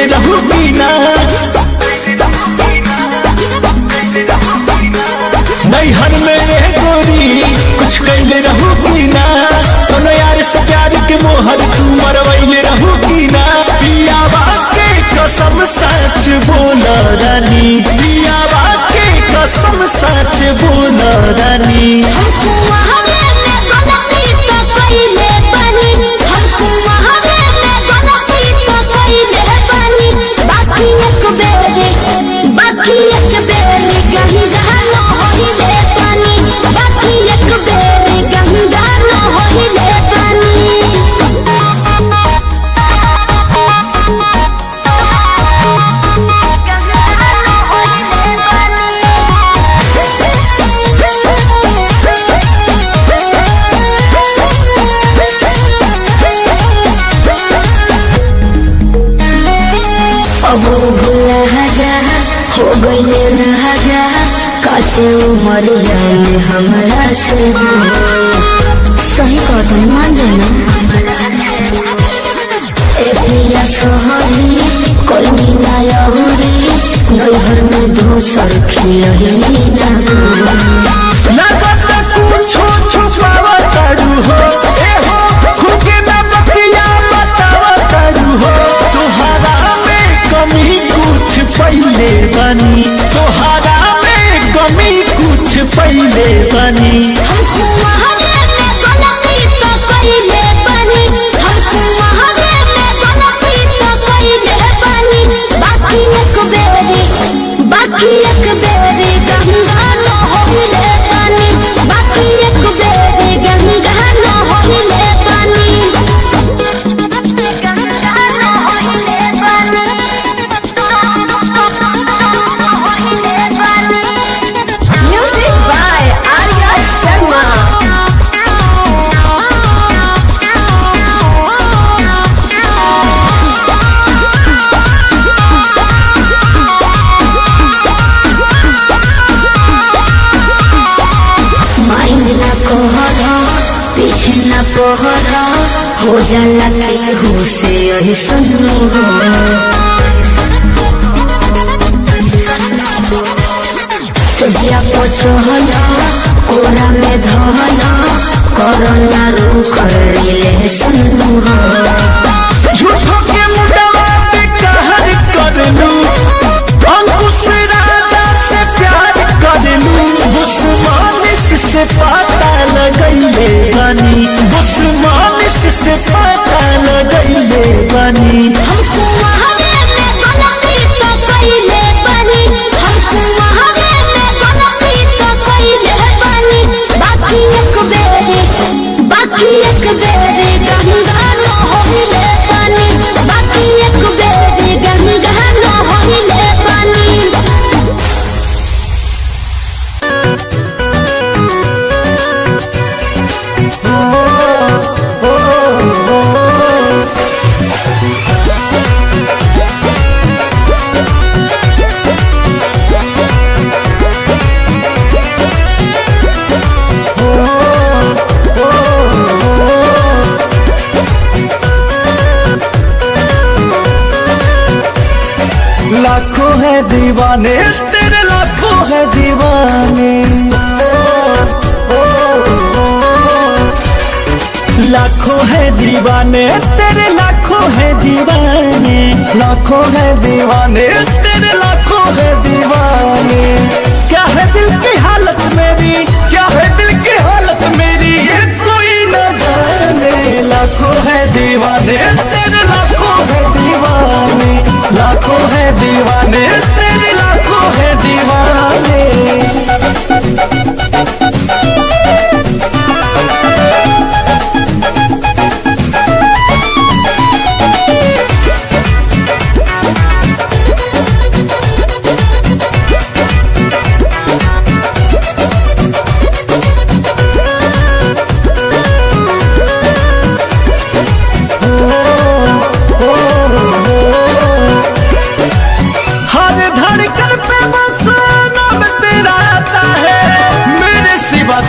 कैले रहू बिना नैहर में रे गोरी कुछ कैले रहू बिना कोनो यार से प्यार के मोहर तू मरवैले रहू बिना पियावा के कसम सच बोल रानी पियावा के कसम सच बोल रानी हो गईले राजा काचे उमरिया में हमरा से सही कदम मान जाना एपिया सहरी कोई ना यहुरी नैहर में धूसर खिलही ना लगता कुछो छुपावा तारू हो ए हो खुद ना बतिया बतावा तारू हो तोहरा में कमी कुछ पहले बनी तोहरा में कमी कुछ पहले बनी पीछे न पहरा हो जाला केहू से यही सुनो हो सजिया पचहला कोरा में धहला कोरोना रू कर ले सुनो हो झूठो के मुडवा पे कहर कर लू अंकुश राजा से प्यार कर लू दुश्मनिस से पता लगैले बनी दुश्मनिस से पता लगैले बनी लाखों है दीवाने तेरे लाखों है दीवाने लाखों है दीवाने तेरे लाखों है दीवाने लाखों है दीवाने तेरे लाखों है दीवाने क्या है दिल की हालत मेरी क्या है दिल की हालत मेरी ये कोई न जाने लाखों है दीवाने तेरे लाखों है दीवाने लाखों है दीवाने तेरे लाखों है दीवाने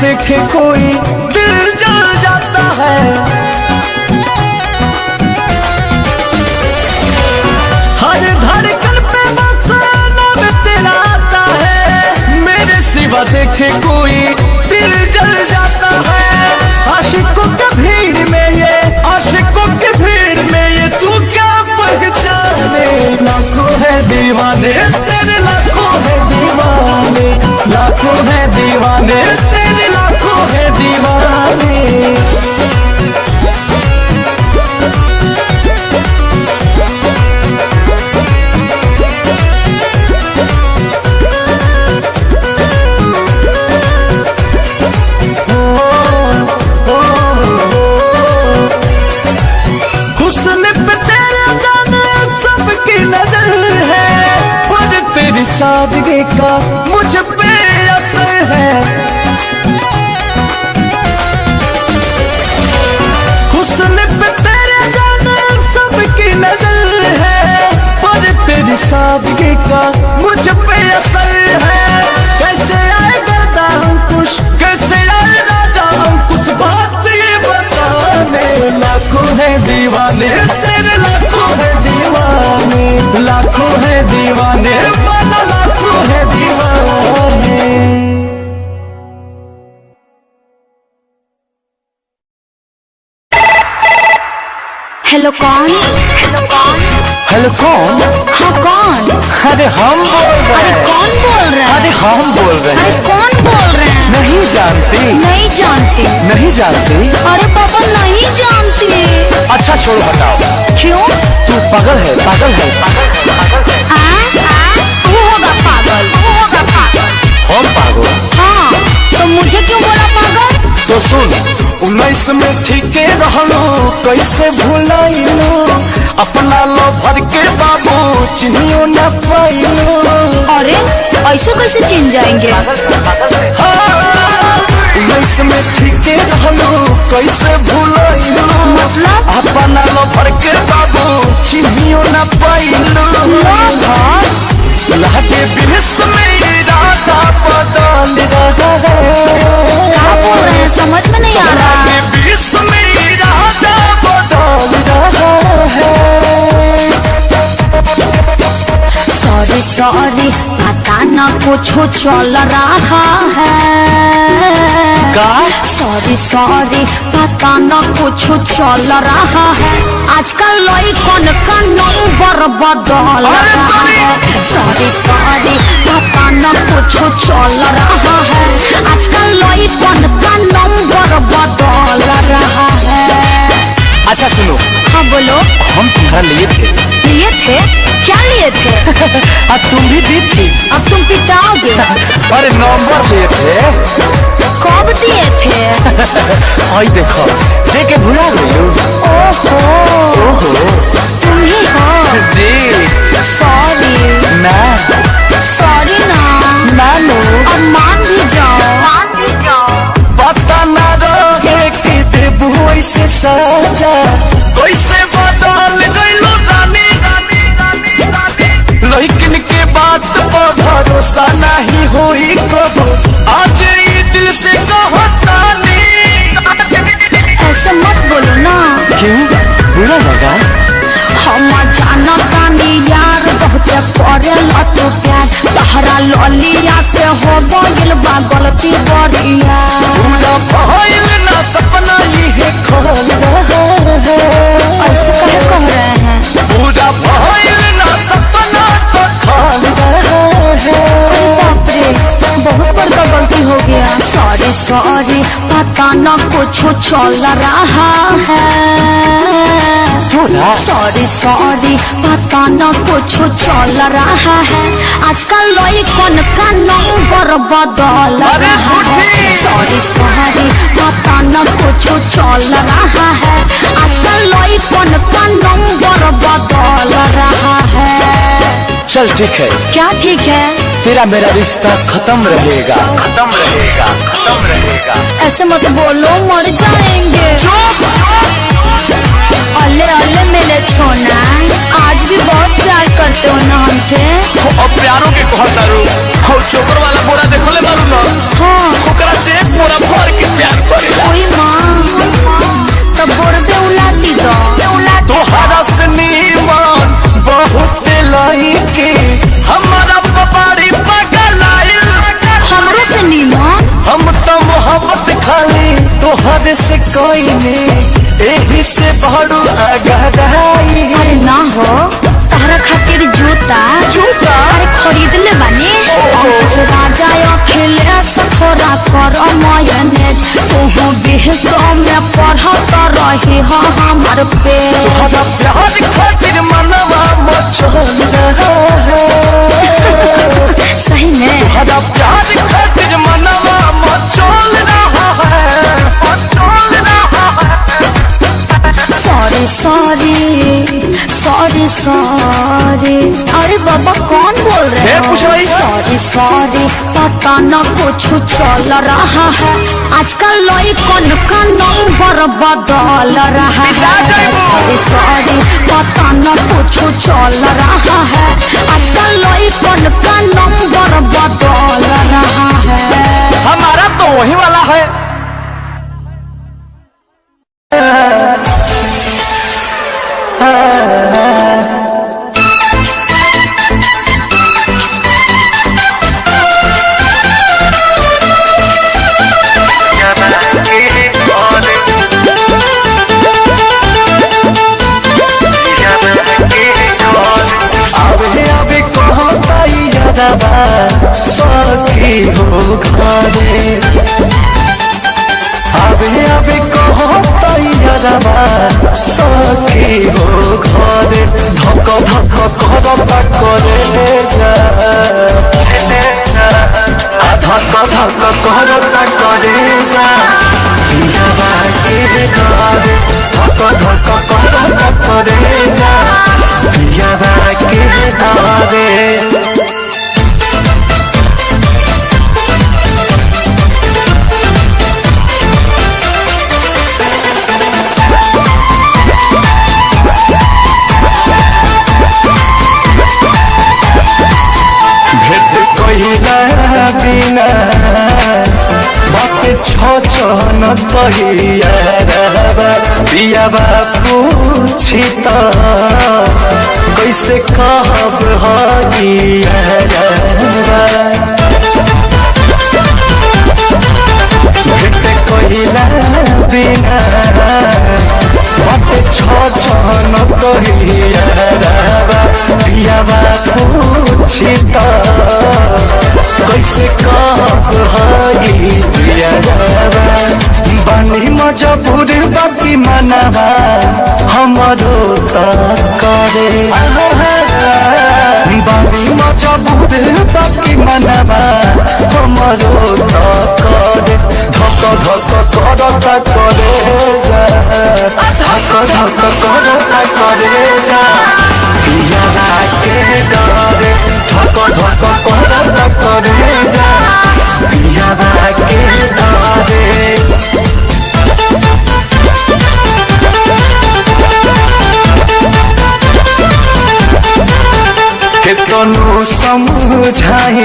देखे कोई दिल जल जाता है हर ऐसा देखे कोई दिल जल जाता है। आशिकों के भीड़ में ये, आशिकों के भीड़ में ये तू क्या पहचाने। लाखों है दीवाने तेरे, लाखों है दीवाने, लाखों है दीवाने तेरे, लाखों है दीवाने। सादगी का मुझ पे असर है, हुस्न पे तेरे जाने सबकी नजर है, पर तेरी सादगी का मुझ पे असर है। कैसे आए गर्दा अंकुश, कैसे आए राजा अंकुश, बात ये बताने। लाखों है दीवाने तेरे, लाखों है दीवाने, लाखों है दीवाने, लाखों है दीवाने। हेलो कौन? हेलो कौन? हेलो कौन? हाँ कौन? अरे हम बोल रहे हैं। अरे कौन बोल रहे हैं? अरे हम बोल रहे अरे हैं। कौन बोल रहे हैं? नहीं जानती? नहीं जानती। नहीं जानती? अरे पापा नहीं जानती। अच्छा छोड़ो हटाओ। क्यों? तू पागल है, पागल है, पागल है, पागल है। तू होगा पागल, तू होगा पागल। हम पागल? हाँ, तो मुझे क्यों बोला पागल? तो सुन, 19 में ठीके रहलो, कैसे भुलाइलो, अपना लो भर के बाबू चिन्हियो न पाइलो। अरे ऐसे कैसे चिन जाएंगे? हाँ, 19 में ठीके रहलो, कैसे भुलाइलो, मतलब? अपना लो भर के बाबू चिन्हियो न पाइलो। लहके बिरस में इरादा बदल रहा है। क्या बोल रहे हैं, समझ में नहीं आ रहा। लहके बिरस में इरादा बदल रहा है। सॉरी सॉरी, पता न कुछ चल रहा है। सॉरी सॉरी, पता न कुछ चल रहा है। आजकल लड़कन का नंबर बदल रहा है। सॉरी सॉरी, पता न कुछ चल रहा है। आजकल लड़कन का नंबर बदल रहा है। अच्छा सुनो। हाँ बोलो। हम तुम्हारा लिए थे। लिए थे? क्या लिए थे? अब तुम भी दी थी। अब तुम पिटाओगे। अरे नंबर लिए थे। कब दिए थे? आई देखो, दे के भुला गई। ओहो, तुम ही हो? जी। सॉरी। ना सॉरी ना। नानो। अब मान भी जाओ, मान भी जाओ। पता न रहे कि देबू ऐसे सजा, कैसे बदल गइलो रानी। लेकिन के बात पर भरोसा नहीं होई कबो, आज ई दिल से कहतानी। ऐसे मत बोलो ना। क्यों बुरा लगा? हम जानतानी यार बहुत करेला तो प्यार, तहरा ललिया से हो गइल बा गलती बड़िया। पूरा भइल ना सपना ये खोल रहा है। ऐसे कहे कह रहे हैं? पूरा भइल ना सपना तो खोल रहा है। बाप रे, बहुत बड़ा गलती हो गया। सॉरी सॉरी, पता न कुछ चल रहा है। सॉरी सॉरी, पता न कुछ चल रहा है। आजकल लड़कन का नंबर बदल रहा है। सॉरी सॉरी, पता न कुछ चल रहा है। आजकल लड़कन का नंबर बदल रहा है। चल ठीक है। क्या ठीक है? तेरा मेरा रिश्ता खत्म रहेगा, खत्म रहेगा, खत्म रहेगा। ऐसे मत बोलो, मर जाएंगे। अल्ले अल्ले मेरे छोना, आज भी बहुत प्यार करते हो ना हमसे। अब प्यारों के कहता रू, और चोकर वाला बोरा देखो ले मारू ना। हाँ, ओकरा से एक बोरा भर के प्यार करेला। कोई माँ तब बोरबे उलाती दो। तोहरा से नीमन बहुत लाई के हमारा पपाड़ी पगल आइल। हमरे से प्यार से कोई ने एही से बड़ू अगराई। अरे ना हो तारा खातिर जूता अरे खरीद ले बानी। अंकुश राजा अखिलेश थोड़ा कर मैनेज तू बिहसो में पढ़त रही हो हमार पे। तोहरा प्यार खातिर मनवा मचल रहा है। सही में तोहरा प्यार खातिर मनवा मचल रहा है, मचल रहा है। Sorry sorry sorry sorry. अरे बाबा कौन बोल रहे हो? सॉरी सॉरी पता न कुछ चल रहा है आजकल लड़कन का नंबर बदल रहा है। सॉरी सॉरी पता न कुछ चल रहा है आजकल लड़कन का नंबर बदल रहा है। हमारा तो वही वाला है। सखी हो घरे आबे कहो तैयारबा सखी हो घरे धक धक करता करे जा धक धक करता करे जा पियावा के घरे धक धक करता करे जा पियावा के घरे। बिना बात छन पियाबा पूछी त कैसे कहब भेट कहिला बिना बात छन पियाबा पूछी त कैसे कहब बानी मजबूर बाकी मनवा हमरो त करे बानी मजबूर बाकी मनवा हमरो त करे धक धक करता करे जा धक धक करता करे जा पियावा के डरे धक धक करता करे जा पियावा के डरे। केतनो समझाई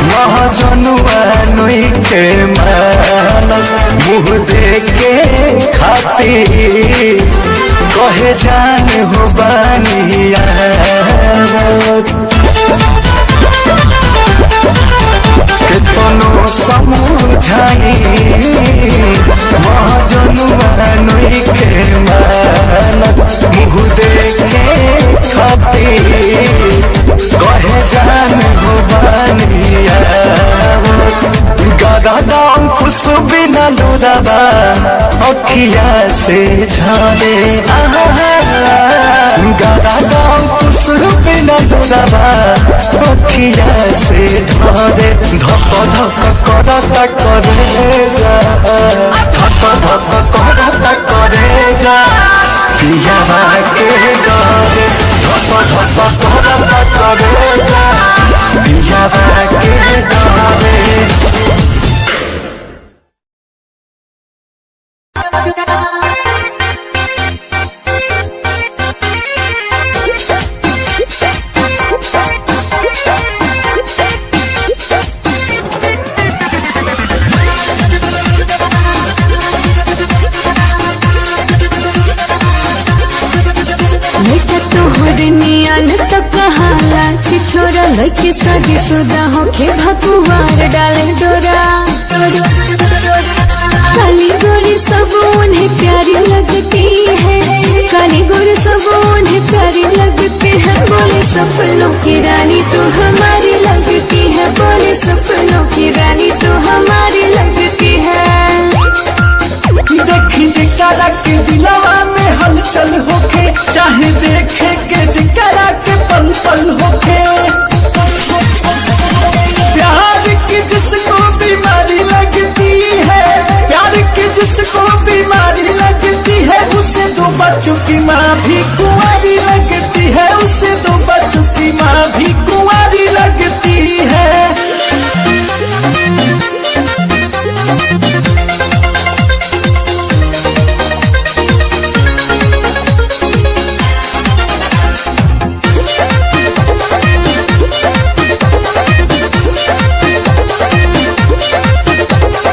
महाजनुआ नई के मान मुँह देके खातिर कहे जान हो बानिया केतनो समझाई महाजनुआ नई के मान मुँह देके खातिर कहे जान हो बानिया गगन खुश बिना लुराबा अखिया से झाले गगन खुश बिना लुराबा अखिया से ढारे धक धक करता करे जा धक धक करता करे जा पियावा के डरे धक धक करता करे जा पियावा के डरे। छोरा लड़की शादी शुदा होके भगवान डाले डोरा काली चाहे देखे के जिकरा के पल पल होके। प्यार की जिसको बीमारी लगती है, प्यार की जिसको बीमारी लगती है, उसे दो बच्चों की माँ भी कुंवारी लगती है, उसे दो बच्चों की माँ भी कुंवारी लगती है।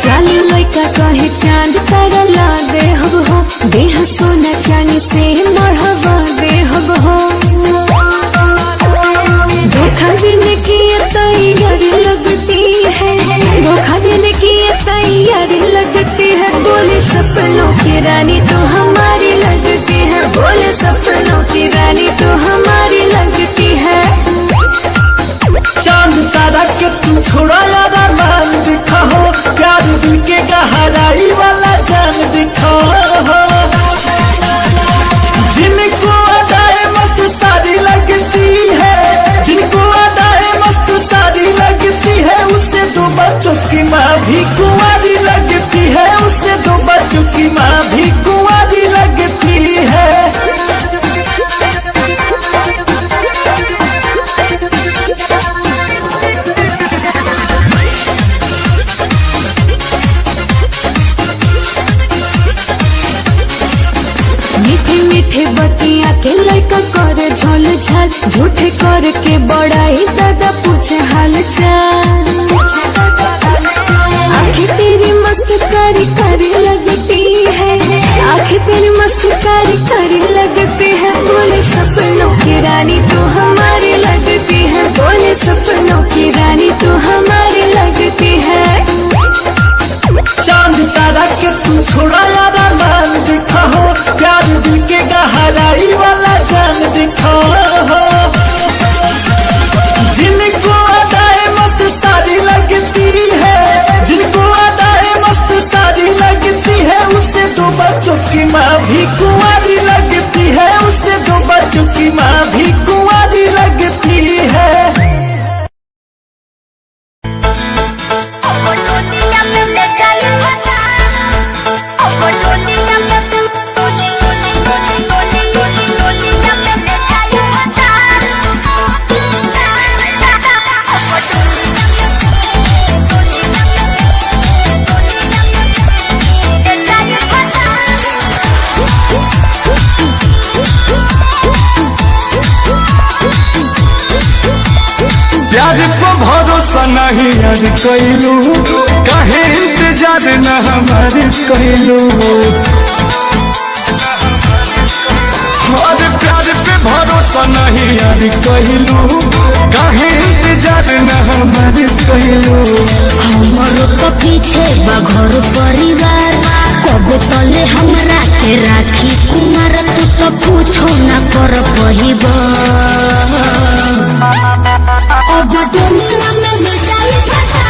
चालू लइका कहे चांद तारा ला दे हब हो, देह सोना चांदी से मढ़वा दे हब हो। धोखा देने की ये तैयारी लगती है, धोखा देने की ये तैयारी लगती है। बोले सपनों की रानी तो हमारी लगती है, बोले सपनों की रानी तो हमारी लगती है। चांद तारा के तू छोड़ा यार मान दिखा हो, प्यार दिल के गहराई वाला जान दिखा हो। जिनको अदाएं मस्त सारी लगती है, जिनको अदाएं मस्त सारी लगती है, उसे दो बच्चों की माँ भी कुंवारी लगती है, उसे दो बच्चों की माँ भी कुंवारी लगती है। मीठे मीठे बतिया के लड़का करे झोल झाल, झूठे कर के बड़ाई दादा पूछे हाल चाल। आंखें तेरी मस्त कारी कारी लगती है, आंखें तेरी मस्त कारी कारी लगती है। बोले सपनों की रानी तो हमारी लगती है, बोले सपनों की रानी तो हमारी लगती है। चांद तारा के तू छोड़ा यार मान दिखा हो, प्यार दिल के गहराई वाला जान दिखा हो। जिनको अदाएं मस्त सारी लगती है, जिनको अदाएं मस्त सारी लगती है, उसे दो बच्चों की माँ भी कुंवारी लगती है, उसे दो बच्चों की माँ भी कुंवारी लगती है। प्यार को भरोसा नहीं यार कैलू, काहे इंतजार न हमार कैलू। और प्यार पे भरोसा नहीं यार कैलू, काहे इंतजार न हमार कैलू। हमरो तो पीछे बघर परिवार, कबो तले हमरा के राखी कुमार। तू तो पूछो न कर पहिबा, अब दुनिया में ले जाई फसा।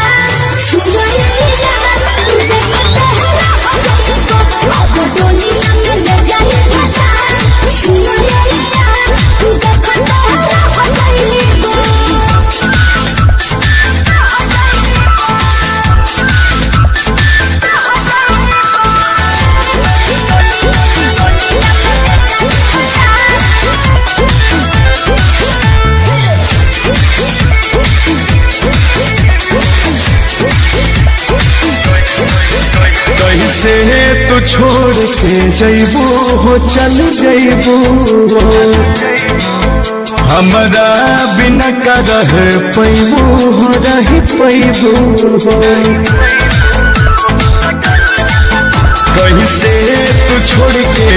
सुनैया तू देखते है अब दुनिया में ले जाई फसा। सुनैया तू देखते है कैसे तू छोड़ के जैबू हो, चल जैबू हमरा बिना का रह पैबू हो, रह पैबू हो। कैसे तू छोड़ के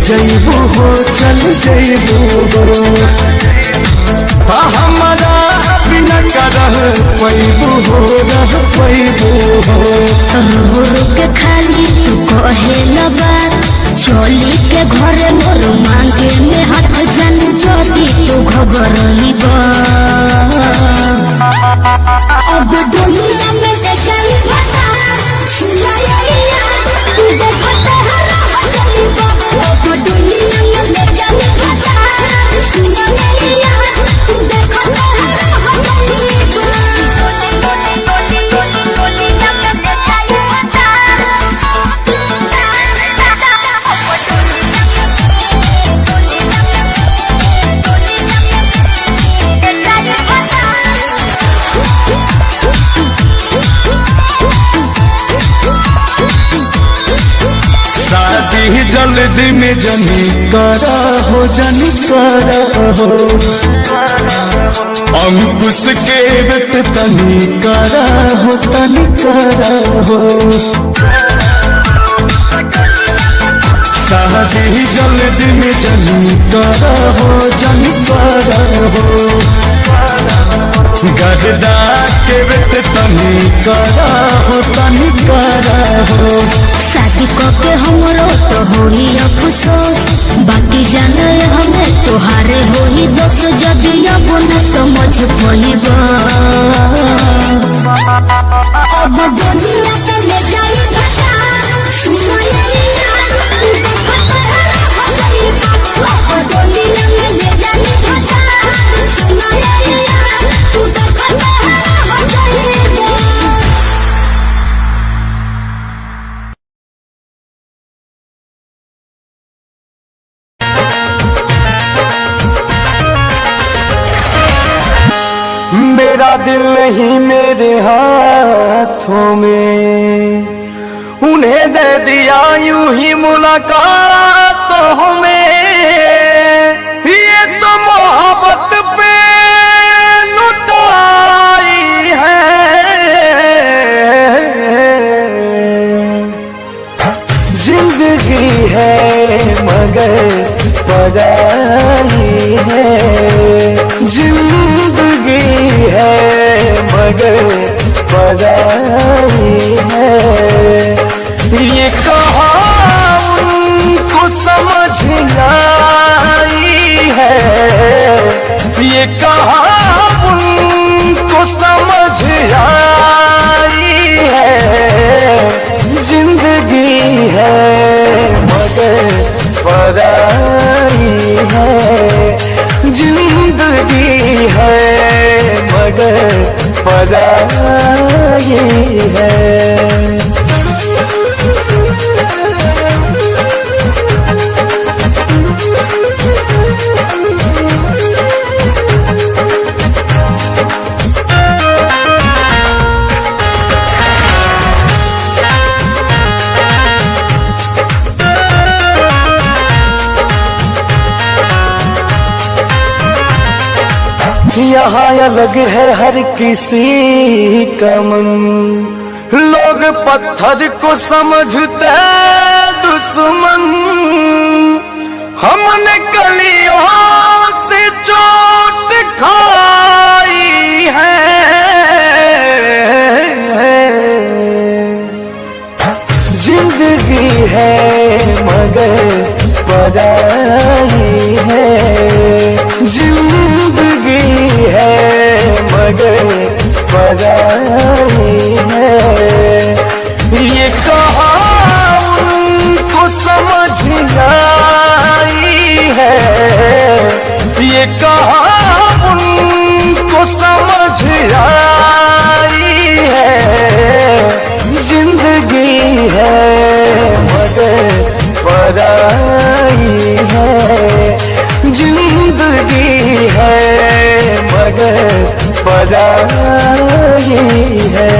जैबू हो, चल जैबू हमरा बिना का रह पैबू हो, रह पैबू हो। के खाली तू कहे बात, चोली के घरे मोर मांगे में हाथ जन जदी तू घबरही बा। अब दुनिया में ले जाई फसा। सुनैया तू देखते है अब दुनिया में ले जाई फसा। जल्दी में जनी करा हो जनी करा हो अंकुश के व्यक्त तनी करा हो तनी करा हो शादी जल्दी में जनी करा हो जनी करा हो गरदा के व्यक्त तनी करा हो तनी करा हो शादी के हमरो तो होई अफसोस बाकी जाने हमें तोहारे होई दोस्त जदि अब न समझ पाइबा अब दुनिया के ले जाई घटा सुनो ये यार तू देखो हो गई अब दुनिया में ले जाई घटा सुनो ये यार तू देखो हो गई मेरा दिल नहीं मेरे हाथों में उन्हें दे दिया यूं ही मुलाकातों में ये तो मोहब्बत पे लुटाई है जिंदगी है मगर पराई है जिंदगी है मगर पराई है ये कहा उनको समझ आई है ये कहा उनको समझ आई है जिंदगी है मगर पराई है जिंदगी है मगर पराई है यहाँ अलग है हर किसी का मन लोग पत्थर को समझते दुश्मन हमने कलियों से चोट खाई है जिंदगी है मगर पराई है जिंदगी है मगर पराई है ये कहा उनको समझ आई है ये कहा उनको समझ आई है जिंदगी है मगर पराई है जिंदगी है मगर पराई है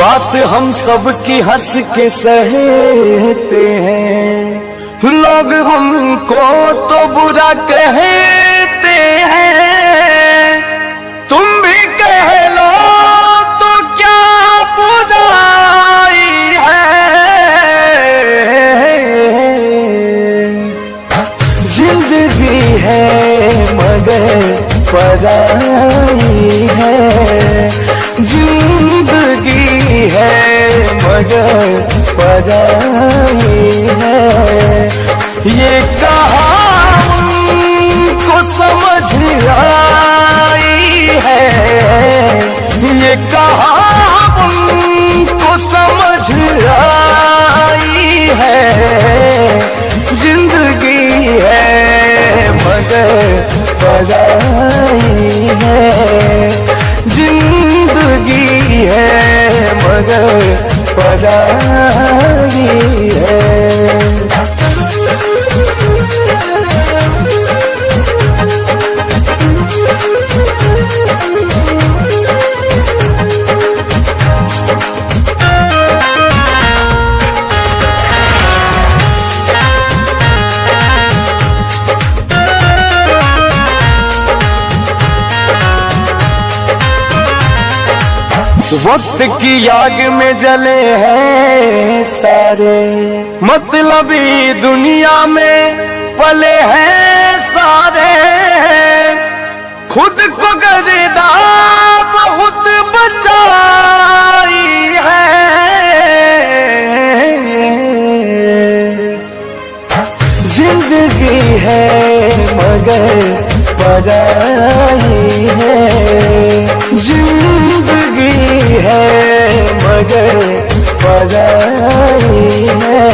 बात हम सब की हंस के सहते हैं लोग हमको तो बुरा कहते हैं तुम भी कह लो तो क्या बुराई है जिंदगी है मगर पराई है जिंदगी है मगर पराई है ये कहा उनको समझ आई है ये कहा उनको समझ आई है जिंदगी है मगर पराई है, जिंदगी है मगर पराई है। वक्त की आग में जले हैं सारे, मतलबी दुनिया में पले हैं सारे, खुद को गर्दा बहुत बचाई है, जिंदगी है मगर पराई है, जिंदगी है मगर पराई है।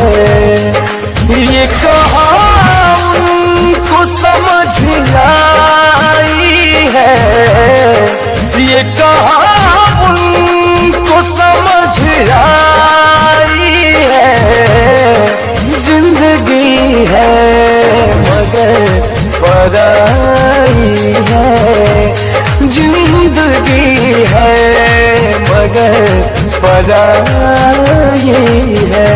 ये कहा उनको समझ आई है, ये कहा उनको समझ आई है, जिंदगी है मगर पराई है, जिंदगी है मगर पराई है।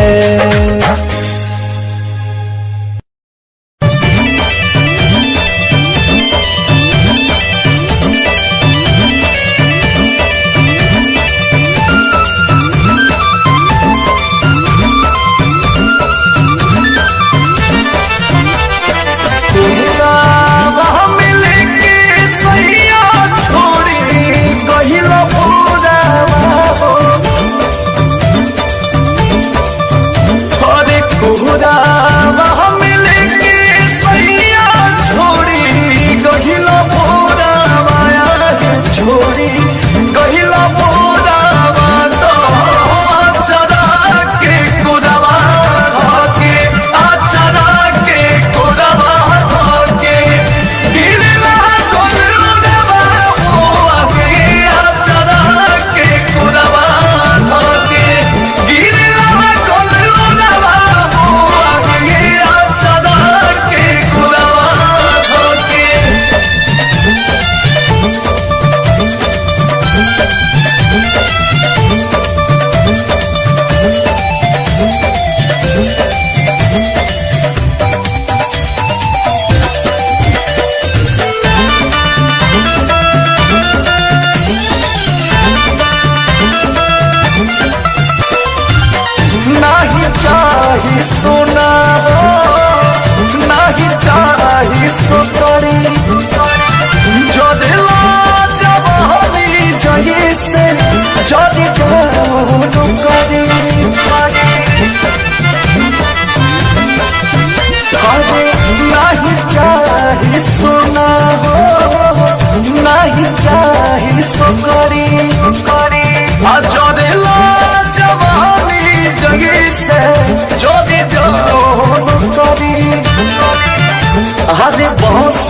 हरे बॉस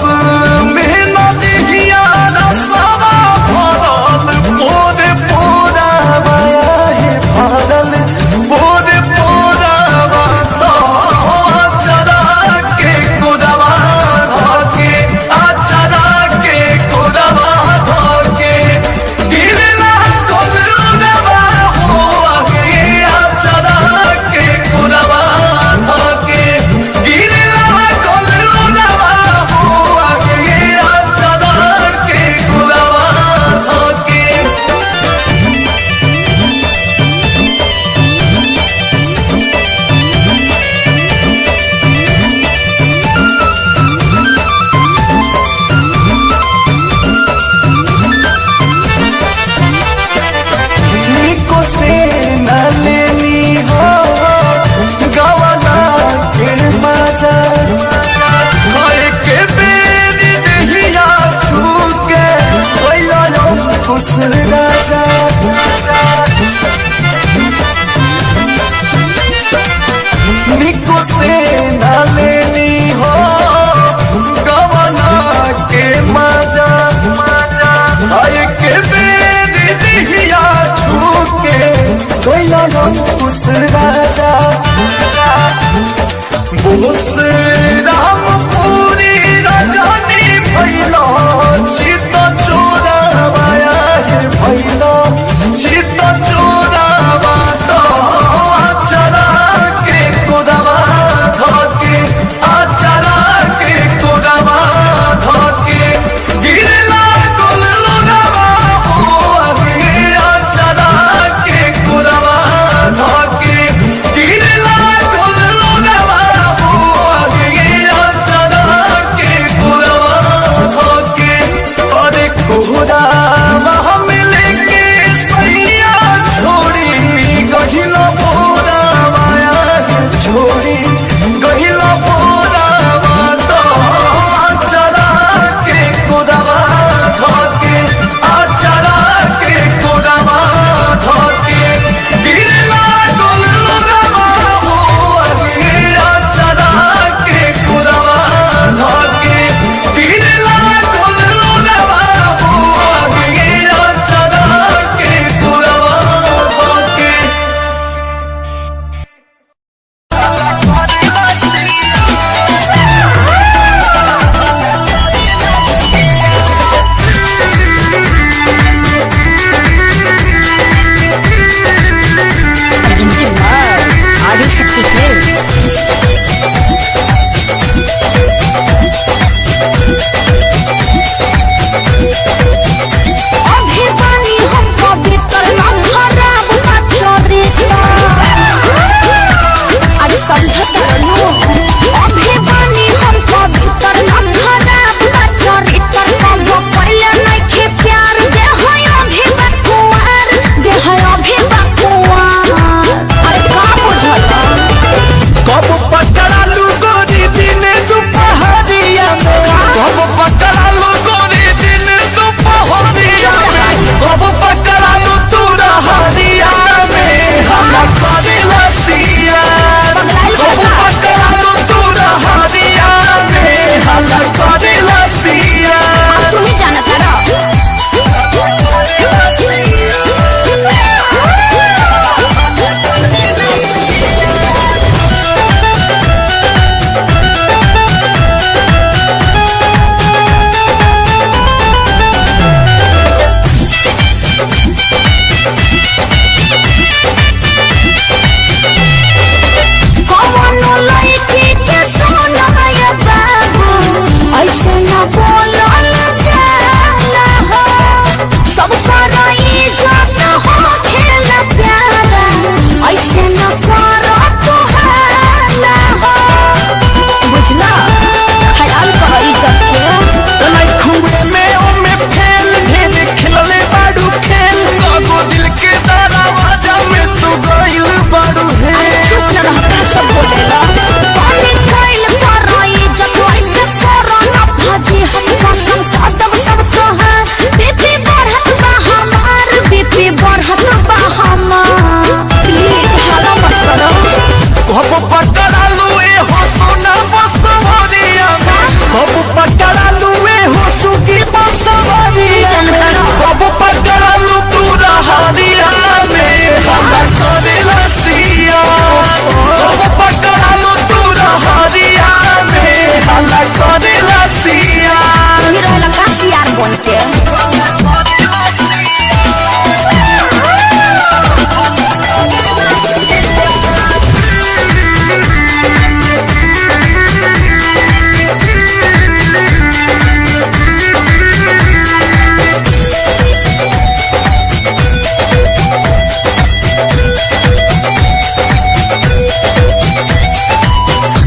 में नदिया रसवा भरल पोरे पोरा माया है भरल पोरे पोरा तो चरा के कुदवा धके चरा के कुदवा धके गिरला कुदवा हो आगे चरा के कुदवा धके गिरला कुदवा हो आगे चरा अभी बानी हम पवित्र ना खराब बा चरित्र। अरे समझत रहलो अभी बानी हम पवित्र ना खराब बा चरित्र। कबो पहले नइखे प्यार दे है अभी बकुआर दे है अभी बकुआर। अरे का बुझला कब पकड़ा लू गोरी दिन दुपहरिया में, कब पकड़ा लू गोरी दिन दुपहरिया में, कब पकड़ा लू तू रहरिया में हम करेला सिया। कब पकड़ा लू तू रहरिया में हम करेला सिया। तुम ही जानत रहो। कौनो लड़की के सोना ये बाबू ऐसे न बोलल जाला हो। सब करो इज्जत हो खेल प्यारा ऐसे न करो तू हाला हो। बुझला ख्याल कर इज्जत के। खुए में ओमे फेल ढेर खिलले बाड़ू खेल, कबो दिल के दरवाजा में तू गइल बाड़ू है। चुप न रह के सब बोलेला। पानी खाइल करो इज्जत ऐसे करो न भजी हम कसम सादम सब कहा। बीपी बढ़त बा हमार बीपी बढ़त बा हमार। प्लीज हाला मत करो। कब पकड़ा लू ए हो सोना बसवरिया में, कब पकड़ा लू ए हो सुगी बसवरिया में, कब पकड़ा लू तू रहरिया में हम करेला सिया। कब पकड़ा लू तू रहरिया में हम करेला सिया। तुम ही रहला काशियार बन के।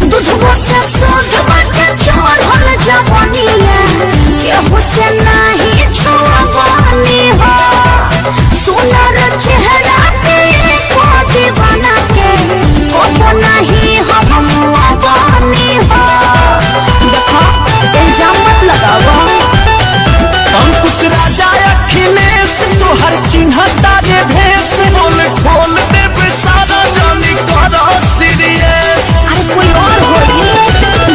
दूधवा से दूध बाटे चढ़ल जवानिया केहू से नहीं छुअवानी हो। सुनर चेहरा के को दीवाना के को नहीं हम मुआवानी हो। देखो इल्जाम मत लगाओ। अंकुश राजा अखिलेश तुहर चिन्हता रे भेष, बोल खोल देव सारा जानी करो सीरियस। अरे कोई और होई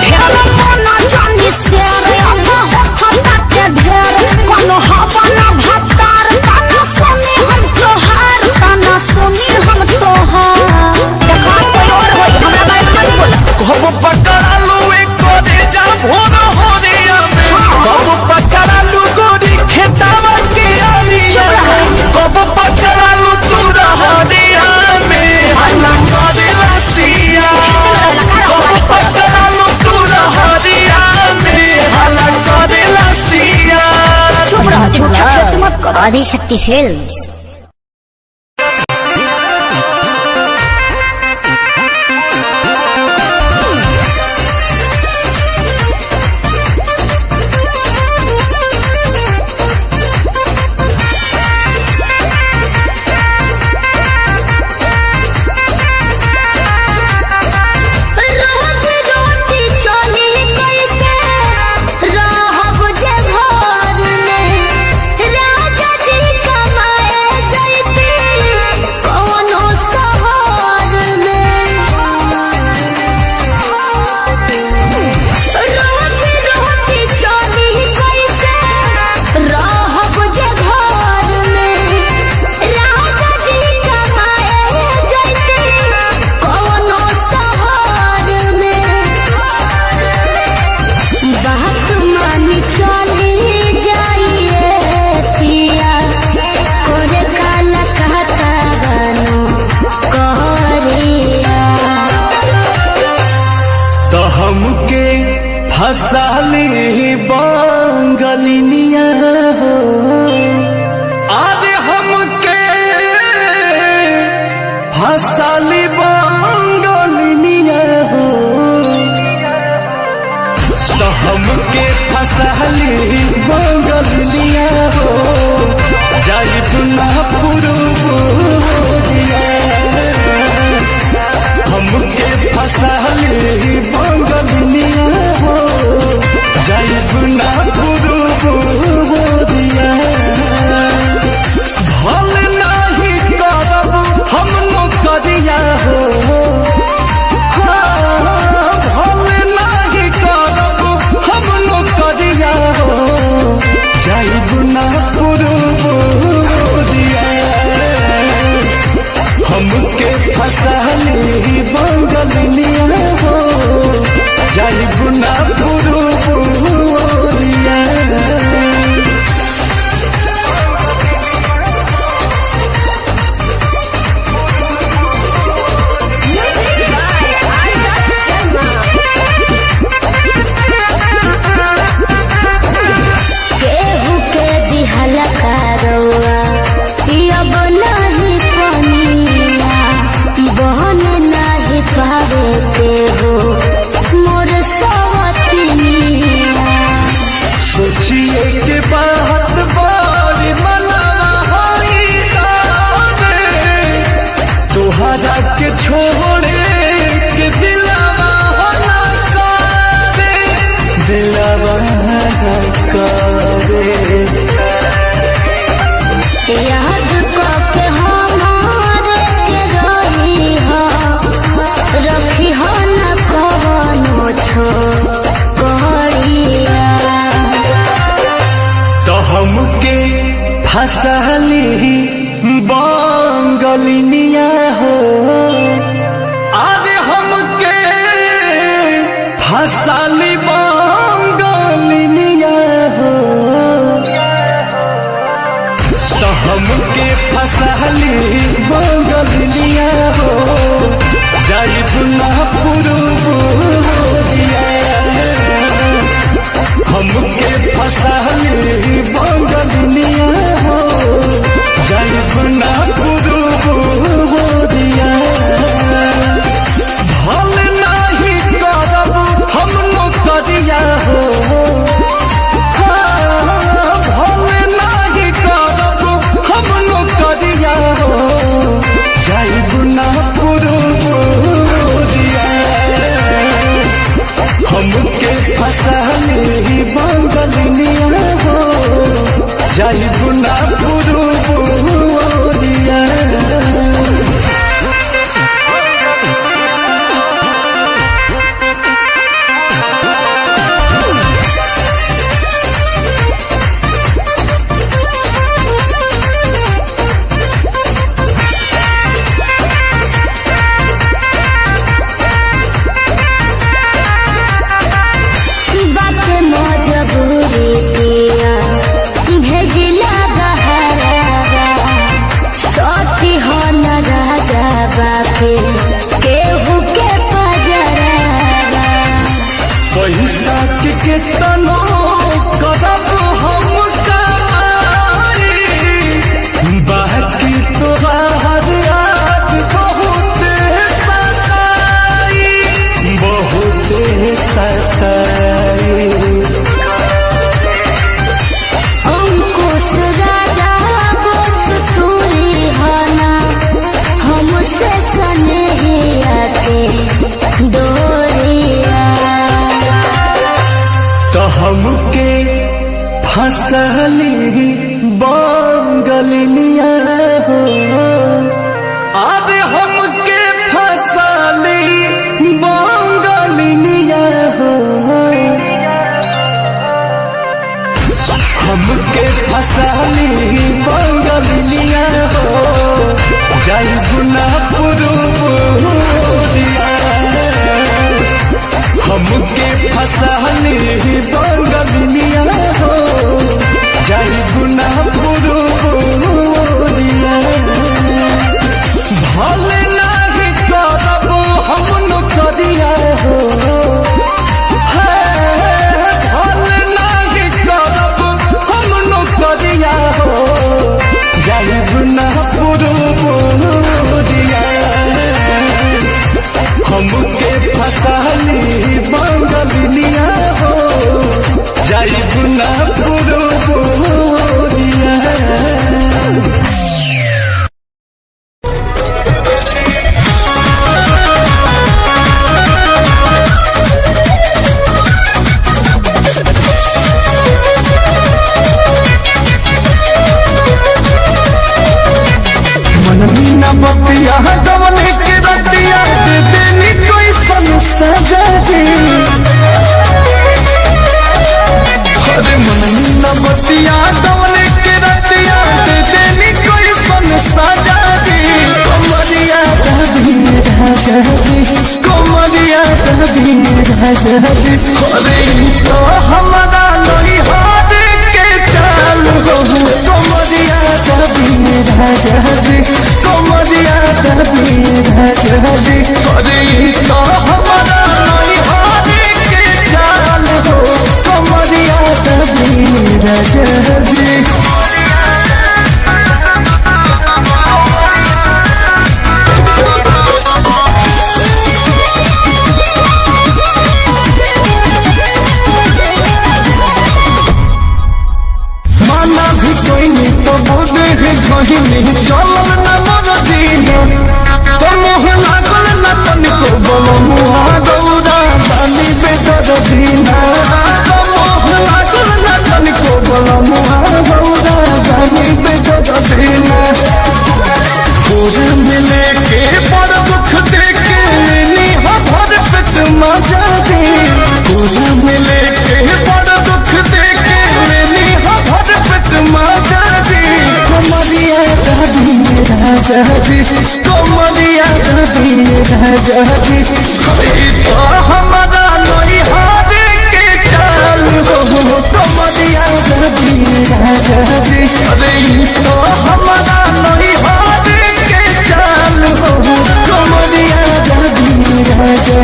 ढेर मना जानी से रे अब होता के ढेर कोनो हवा ना भतार ताना सुनी हम तोहार ताना सुनी हम तोहार। देखो कोई और होई हमरा बारे में मत बोल। कब पकड़ा लू एक कोरे जा भोर होरिया में, कब पकड़ा लू गोरी खेतावा के आरिया में, कब पकड़ा लू तू रहरिया में हम करेला सिया। कब पकड़ा लू तू रहरिया में हम करेला सिया। चुप रह झूठा मत करो। आदिशक्ति फिल्म्स। रोज रोटी चली कैसे रहब जे घर में। राजा जी कमाए जैती कोनो शहर में। रोज रोटी चली कैसे रहब जे घर में। राजा जी कमाए जैती कोनो शहर में। बात मानी चली जाइए पिया कोरे काला कहता बनो कहरिया। तो हमके फसाली बा हमके फसहली बंगलिया हो जाइब ना पुरुबुदिया हमके फसहली बंगलिया हो जाइब ना पुरुबुदिया भल नहीं करब हम नौकरिया हो जाइब ना पुरुबुदिया हमके फसहली बंगलिया हो जाइब ना पुरुबुदिया सोचिए के बात बारी मनवा होई तारे तोहरा के छोड़े के दिलवा होना करे दिलवा ना करे याद करके हमारे के रही हो रखी हो न कवनो छोकरिया तो हमके फसहली बंगलिया हो अरे हमके फसली बंगलिया हो तो हमके फसहली बंगलिया हो जाइब ना पुरुबुदिया हमके फसहली बंगलिया हो जाइब ना पुरुबुदिया भल नहीं करब हम नौकरिया हो भल नहीं करब हम नौकरिया हो जाइब ना पुरुबुदिया हमके फसहली बंगलिया हो जाइब ना पुरुबुदिया बात मजबूरी पिया भेजिला बहरावा सती हो न राजा बाके केहू के पजरावा पैसा के केतनो करब हम कमाई बाकी तोहार याद बहुत सताई अंकुश राजा बस तूरी हना हमसे सनेहिया के डोरिया तो हमके फसहली बंगलिया हो अरे हमके फसहली बंगलिया हो हमके फसहली बंगलिया हो जाइब ना पुरुबुदिया हमके फसहली बंगलिया हो जाइब ना पुरुबुदिया भल नहीं करब हम नौकरिया हो भल नहीं करब हम नौकरिया हो जाइब ना पुरुबुदिया हमके फसहली बंगलिया हो राजा जी। माना भी कोई नहीं तो बोले है कहीं नहीं चलल न मोर जीना तो मोह लागल न तनिको बोलो मुहा गौरा बानी बेदर दीना तो मोह लागल न तनिको बोलो मुहा गौरा बानी बेदर दीना पूरे मिले के बड़ दुख देखे नी हो भर पेट मजा दी पूरे मिले के बड़ दुख देखे नी हो भर पेट मजा दी कमरिया दादी राजा जी कमरिया दादी राजा जी तो हमारा नहीं हारे के चाल हो कमरिया दादी राजा जी अरे तो हमारा नहीं हारे के चाल हो कमरिया दादी राजा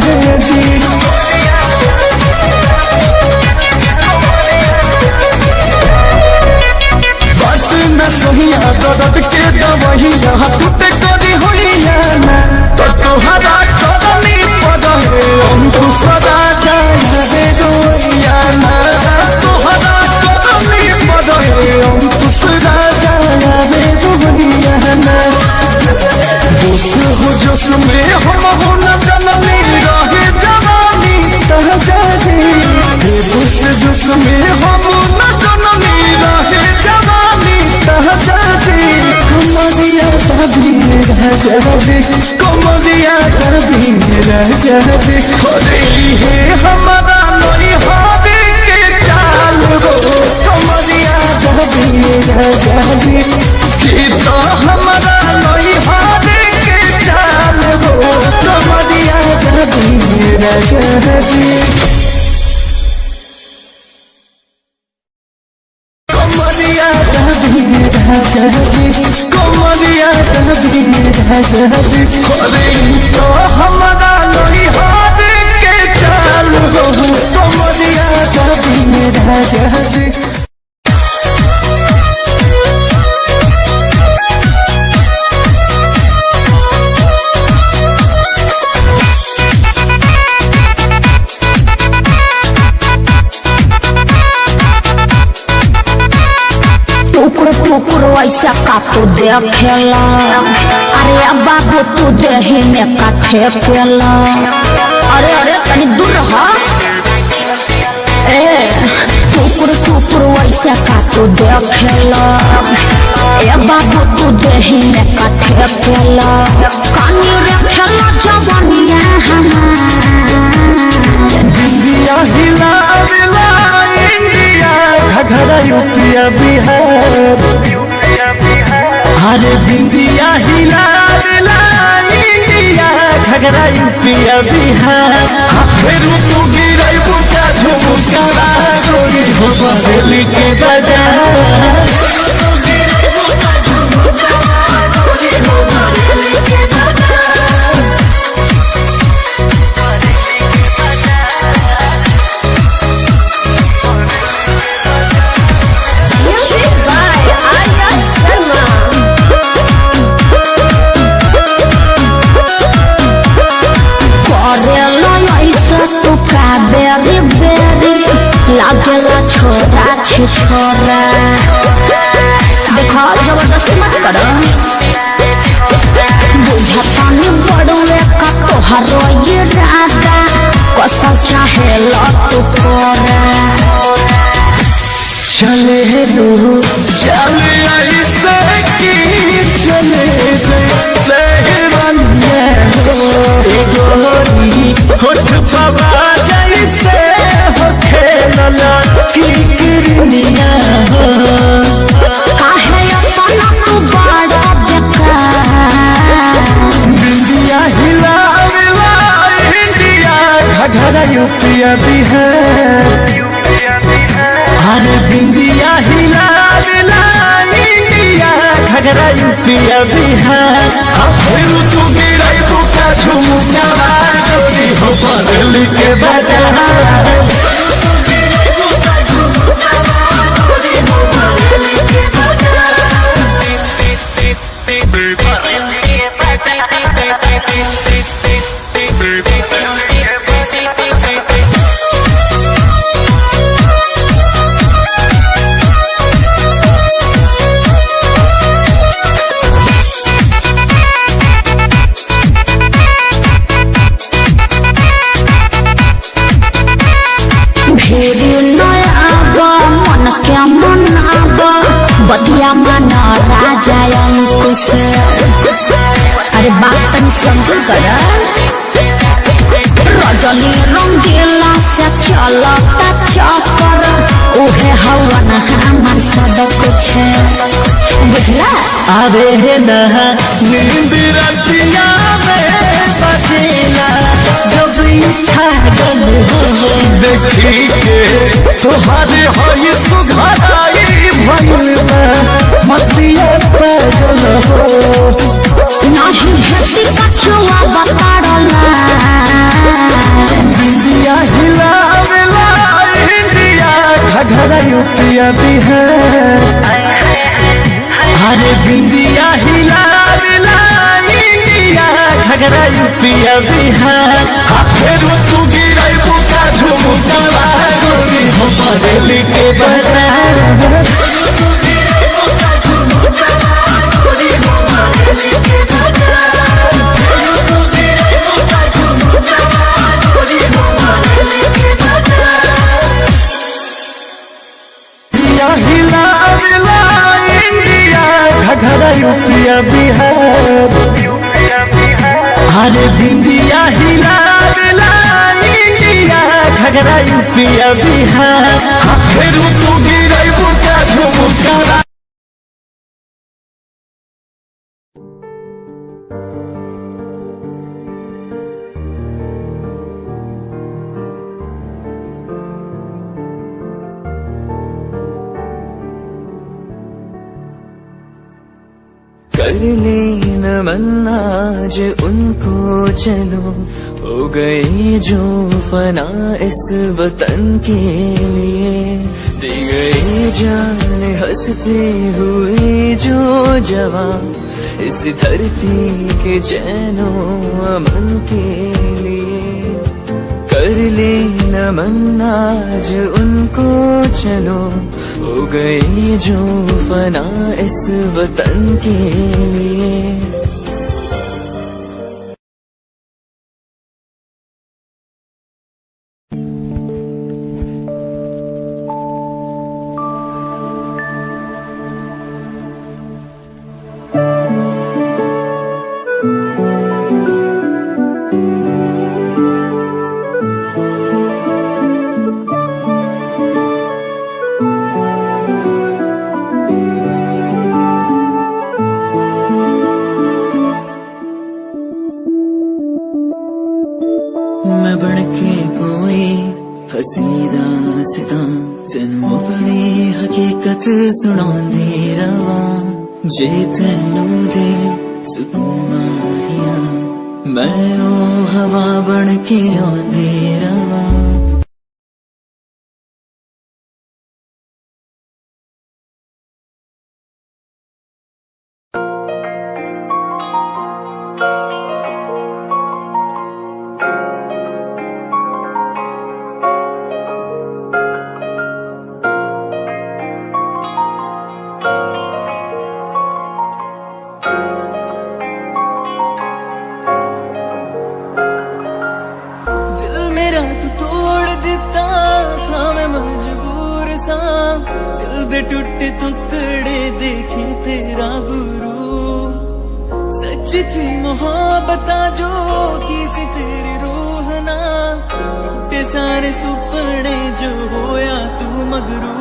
जी। सोहिया दर्द के दवहिया टूटे करी होइया ना तो तोहरा चरनी पड़े हमको सदा जाए रोइया ना तोहरा चरनी पड़े हमको सदा जाए रोइया ना जोश हो जोश में हम हो न जननी रहे जवानी तह जाजी जोश जोश में हम न जननी रहे जवानी कमरिया दादी राजा जी कमरिया दादी राजा जी खोले है हमारा नहीं हारे के चाल हो कमरिया दादी राजा जी कि तो हमारा नहीं हारे के चाल हो कमरिया दादी राजा जी। कमरिया दादी राजा जी कमरिया दादी राजा जी अरे तो हमारा नहीं हारे के चाल हो कमरिया दादी राजा जी। टुकुर ऐसा का तू देखेला अरे बाबू तू देही में का ठेकेला अरे अरे तनी दूर रह टुकुर ऐसा का तू देखेला ए बाबू तू देही में का ठेकेला कानी रखेला जवानिया हमार इंडिया हिला इंडिया घघरा यूपिया बिहार अरे बिंदिया हिला इंडिया घघरा यूपिया बिहार फिर तू गिरई बुका झुमका गोरी हो बरेली के बाजार बेरी बेरी लागेला छोरा छे छोरा देखो जबरदस्ती मत करो बुझता नहीं बड़ुए का तोहरो ये राजा कसल चाहे लो तू तोरा चले लो चले ऐसे की चले सहरनिया गोरी होठ पवा जैसे हो खेलला की किरनिया काहे अपना तू बड़ा बेकार इंडिया हिला इंडिया घघरा यूपिया बिहार अरे बिंदिया हिला इंडिया घघरा यूपिया बिहार फिर तू गिरई बुका झुमका गोरी हो बरेली के बाजार राजा अंकुश। अरे बात तनी समझो करा, रजनी रंगीला से चलता चक्कर, उहे हवा न हमार सब कुछ बुझला। अरे नहा नींद रतिया में बजेला जब इच्छा गन हो, देखी के तुम्हारे हई सुघराई भइल मतिया पागल हो। नहीं हटी कछुआ बताड़ला, इंडिया हिलावेला इंडिया घघरा यूपिया बिहार। अरे बिंदिया हिलावेला इंडिया घघरा यूपिया बिहार। फिर तू गिरई बुका झुमुका गोरी हो बरेली के बाजार। घघरा यूपिया बिहार। अरे बिंदिया हिलावेला इंडिया घघरा यूपिया बिहार। फिर तू गिरई बुका झुमुका। कर ले नमन आज उनको चलो, हो गए जो फना इस वतन के लिए। दे गए जान हंसते हुए जो जवान, इस धरती के चैनो अमन के लिए। कर ले नमन आज उनको चलो, हो गई जो फना इस वतन के लिए। मैं बनके कोई हसी दास्तां तेनू अपनी हकीकत सुनांदी रवा। जे तेनू दे सुकून माहिया, मैं ओ हवा बनके आंदी रवा। टूटे टुकड़े देखे तेरा गुरु, सच थी मोहब्बत जो की सी तेरी रूह ना। टूटे सारे सुपने जो होया तू मगरू।